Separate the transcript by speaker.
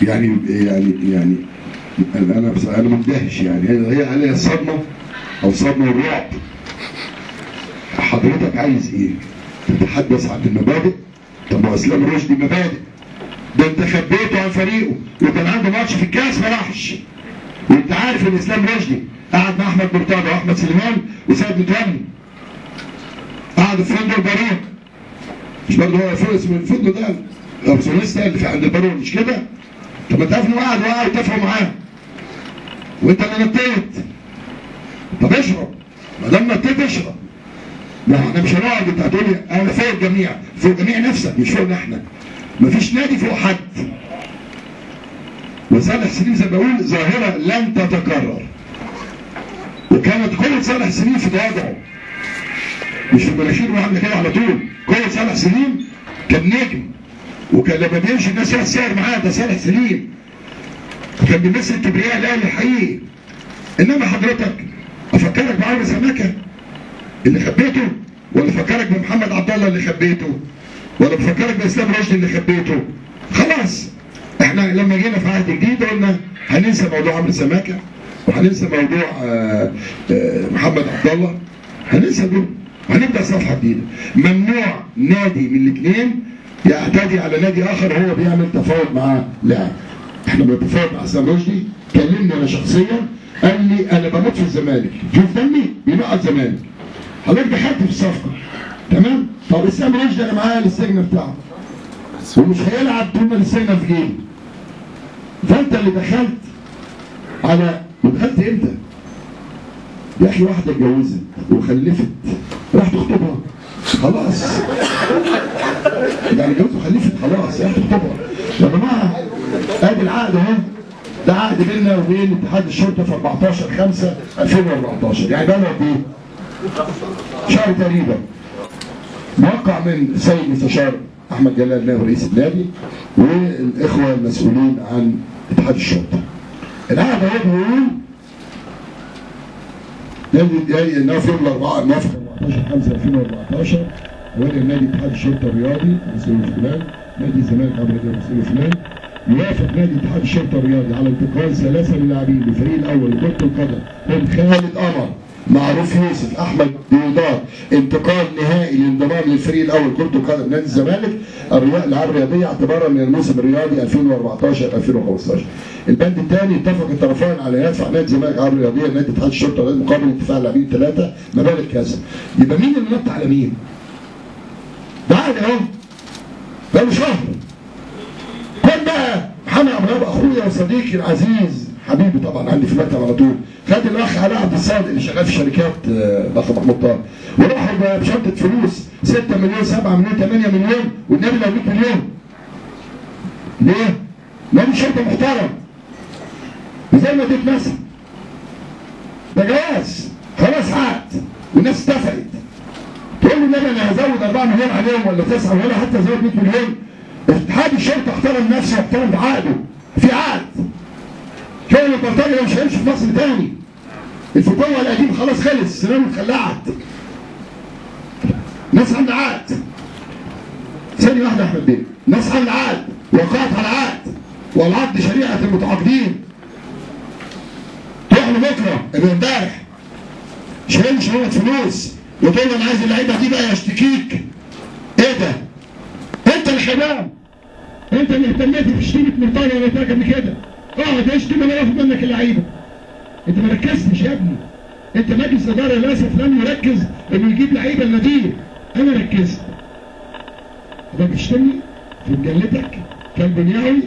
Speaker 1: يعني انا مندهش. يعني هي عليها الصدمه او صدمه الرعب. حضرتك عايز ايه؟ تتحدث عن المبادئ؟ طب ما اسلام رشدي مبادئ، ده انت خبيته عن فريقه وكان عنده ماتش في الكاس ما راحش. وانت عارف ان اسلام رشدي قعد مع احمد مرتضى واحمد سليمان وسيد متولي، قعدوا في فندق البارون. مش برضه هو اسمه الفندق ده ابسوليستا اللي في عند البارون، مش كده؟ طب ما انت عارف انه قعدوا واتفقوا معاه وانت اللي نطيت. طب اشرب، ما دام نطيت اشرب. ما احنا مش هنقعد انت هتقول لي انا فوق الجميع، فوق جميع نفسك مش فوقنا احنا. مفيش نادي فوق حد. وصالح سليم زي ما بقول ظاهره لن تتكرر. وكانت قوه صالح سليم في تواضعه. مش في مناخير وعامله كده على طول. قوه صالح سليم كان نجم. وكان لما بيمشي الناس يقعد تسير معاه ده صالح سليم. كان بيمثل كبرياء الاهلي الحقيقي. انما حضرتك افكرك بعمرو سماكه اللي خبيته؟ ولا افكرك بمحمد عبد الله اللي خبيته؟ ولا بفكرك باسلام رشدي اللي خبيته؟ خلاص احنا لما جينا في عهد جديد قلنا هننسى موضوع عمرو سماكه وهننسى موضوع محمد عبد الله، هننسى دول، هنبدا صفحه جديده. ممنوع نادي من الاثنين يعتدي على نادي اخر هو بيعمل تفاوض معاه. لا، احنا بنتفاوض مع اسلام رشدي. كلمني انا شخصيا قال لي انا بموت في الزمالك، شوف دمي بينقط زمالك. حضرتك دخلت في الصفقه تمام؟ طب اسلام رشدي انا معايا للسجن بتاعه ومش هيلعب طول ما السجن في جيبي. فانت اللي دخلت على ودخلت امتى؟ يا اخي واحده اتجوزت وخلفت راح تخطبها خلاص. يعني اتجوزت وخلفت خلاص راح تخطبها. يا جماعه ادي العقد اهو. ده عقد بيننا وبين اتحاد الشرطه في 14/5/2014. يعني بقى له قد ايه؟ شهر تقريبا. موقع من السيد مستشار احمد جلال نائب رئيس النادي والاخوه المسؤولين عن اتحاد الشرطه. العقد اهو بيقول نادي يوم 14/5/2014 وادي النادي اتحاد الشرطه الرياضي مسؤول فلان، نادي الزمالك عبر مسؤول فلان، يوافق نادي اتحاد الشرطه الرياضي على انتقال 3 من اللاعبين للفريق الاول لكره القدم هم خالد قمر، معروف يوسف، احمد ديودار، انتقال نهائي للانضمام للفريق الاول كره القدم نادي الزمالك الالعاب الرياضيه اعتبارا من الموسم الرياضي 2014/2015. البند الثاني اتفق الطرفان على يدفع نادي الزمالك الالعاب الرياضيه لنادي اتحاد الشرطه مقابل انتفاع اللاعبين 3 مبالغ كذا. يبقى مين اللي نط على مين؟ ده عقد اهو بقاله شهر. كان بقى محمد عبد الوهاب اخويا وصديقي العزيز حبيبي طبعا عندي في المكتب على طول، خد الاخ علاء عبد الصادق اللي شغال في شركات الاخ محمود طارق وراحوا بشنطه فلوس 6 مليون 7 مليون 8 مليون والنبي لو 100 مليون. ليه؟ نادي شرطه محترم زي ما تتمثل. ده جواز خلاص عقد والناس اتفقت. تقول له النبي انا هزود 4 مليون عليهم ولا 9 ولا حتى ازود 100 مليون. اتحاد الشرطه احترم نفسه واحترم بعقده. في عقد. شغل البلطجي مش هيمشي في مصر تاني. الفتوى القديم خلاص خلص، سنانه اتخلعت. ناس عامله عقد. ثانية واحدة يا أحمد بيه، ناس عامله عقد، وقعت على عقد، والعقد شريعة المتعاقدين. تروح له بكرة اللي امبارح شايل شوية فلوس وتقول له أنا عايز اللعيبة دي بقى يشتكيك. إيه ده؟ أنت الحمام. أنت اللي اهتميت بشتيمة مرتضى ولا قلت لك قبل كده. اقعد اشتم انا واخد منك اللعيبه. انت ما ركزتش يا ابني. انت مجلس الاداره للاسف لم يركز انه يجيب لعيبه الناديه. انا ركزت. انت بتشتمني في مجلتك كالبنياوي